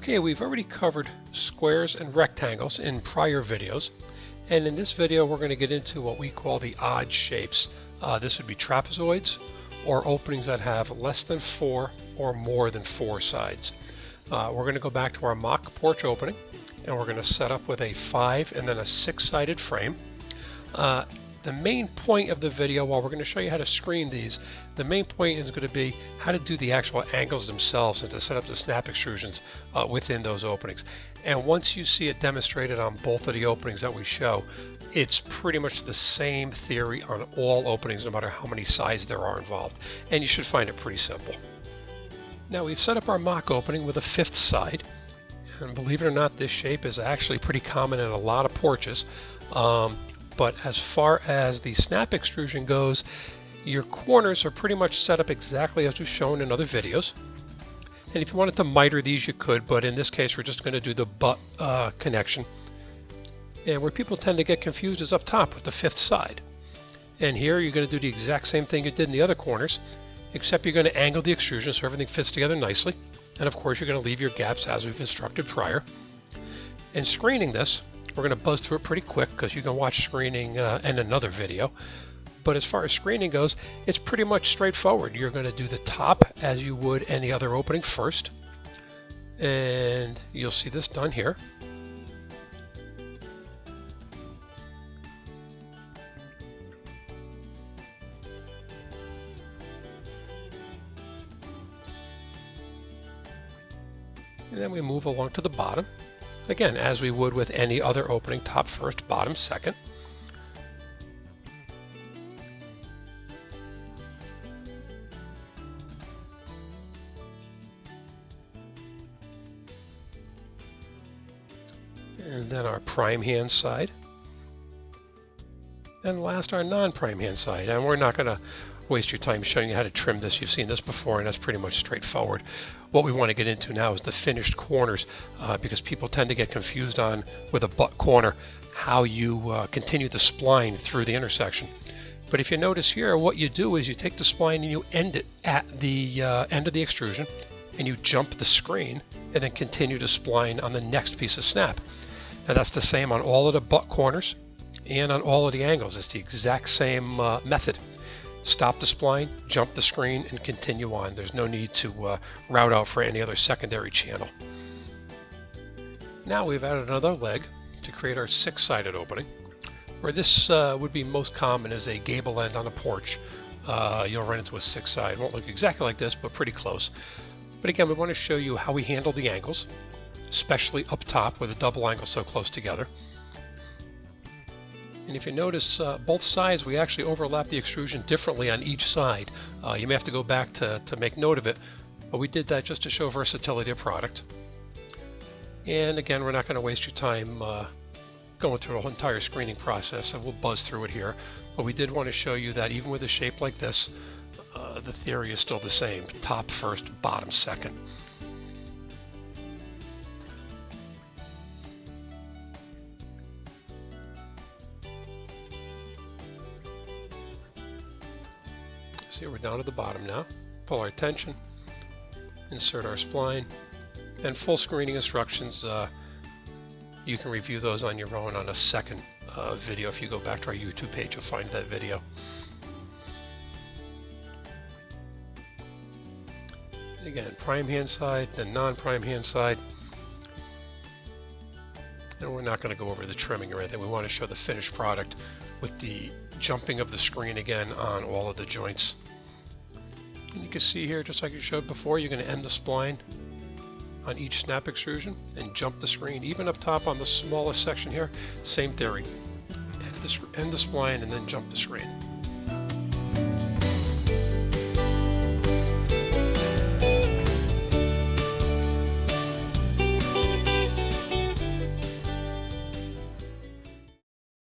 Okay, we've already covered squares and rectangles in prior videos, and in this video we're going to get into what we call the odd shapes. This would be trapezoids, or openings that have less than 4 or more than 4 sides. We're going to go back to our mock porch opening, and we're going to set up with a 5 and then a 6-sided frame. The main point of the video, while we're going to show you how to screen these, the main point is going to be how to do the actual angles themselves and to set up the snap extrusions within those openings. And once you see it demonstrated on both of the openings that we show, it's pretty much the same theory on all openings, no matter how many sides there are involved. And you should find it pretty simple. Now we've set up our mock opening with a 5th side. And believe it or not, this shape is actually pretty common in a lot of porches. But as far as the snap extrusion goes, your corners are pretty much set up exactly as was shown in other videos. And if you wanted to miter these, you could, but in this case we're just going to do the butt connection. And where people tend to get confused is up top with the 5th side. And here you're going to do the exact same thing you did in the other corners, except you're going to angle the extrusion so everything fits together nicely. And of course you're going to leave your gaps as we've instructed prior. And screening this, we're going to buzz through it pretty quick because you can watch screening in another video. But as far as screening goes, it's pretty much straightforward. You're going to do the top as you would any other opening first. And you'll see this done here. And then we move along to the bottom. Again, as we would with any other opening, top first, bottom second. And then our prime hand side. And last, our non-prime hand side. And we're not going to waste your time showing you how to trim this. You've seen this before, and that's pretty much straightforward. What we want to get into now is the finished corners, because people tend to get confused on, with a butt corner, how you continue the spline through the intersection. But if you notice here, what you do is you take the spline and you end it at the end of the extrusion, and you jump the screen, and then continue the spline on the next piece of snap. And that's the same on all of the butt corners and on all of the angles. It's the exact same method. Stop the spline, jump the screen, and continue on. There's no need to route out for any other secondary channel. Now we've added another leg to create our 6-sided opening. Where this would be most common is a gable end on a porch. You'll run into a 6-side. It won't look exactly like this, but pretty close. But again, we want to show you how we handle the angles, especially up top with a double angle so close together. And if you notice, both sides, we actually overlap the extrusion differently on each side. You may have to go back to make note of it, but we did that just to show versatility of product. And again, we're not going to waste your time going through the whole entire screening process, and we'll buzz through it here. But we did want to show you that even with a shape like this, the theory is still the same. Top first, bottom second. See, we're down to the bottom now. Pull our tension, insert our spline, and full screening instructions. You can review those on your own on a second video. If you go back to our YouTube page, you'll find that video. Again, prime hand side, then non-prime hand side. And we're not going to go over the trimming or anything. We want to show the finished product with the jumping of the screen again on all of the joints. And you can see here, just like you showed before, you're going to end the spline on each snap extrusion and jump the screen. Even up top on the smallest section here, same theory. End the spline and then jump the screen.